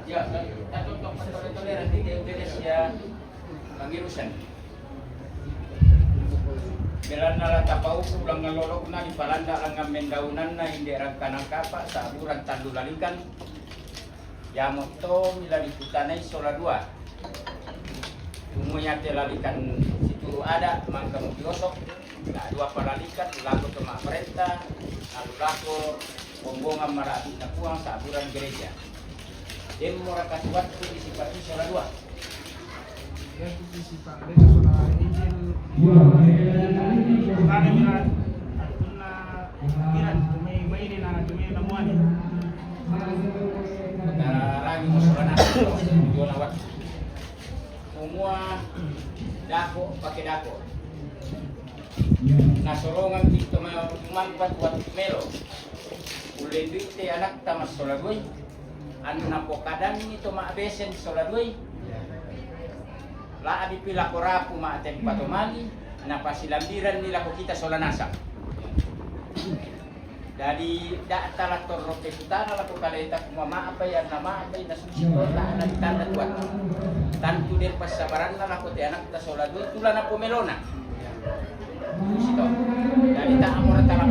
Ya, untuk toleransi di Indonesia pangirusan. Bilang nala tapau pulang ngalolok na ipalanda lang ang mendaunan na hindi rangkanang kapa sa aburan tandulalikan. Yamot to milaliputan ay sola dua. Umunya telalikan situ ada mangka mukiosok. Na dua palalikan lago to maprenta, lalu lago bombongan marabit na puang sa aburan gereja. Demo rakatuat ko disipati sola dua. Ya disipati sola Injil. Kami milan na milan may maini na namuani. Lagi mo sola na yo lawat. Semua dako pakai dako. Nasorongan dito manfaat buat melo. Ulay dito anak tamas solagoy. Ano na po kadang ito maabesen solagoy. La abi pila korapu maaten patomali na pasilambiran nila ko kita solanasa. Dari data laktor roke putana la ko kaleta kuma maapay na maapay na susito la na tanda tuat. Tantu der pasabaran na ko ti anak ta solagoy tula na pomelona. Susito. Dari ta amora talang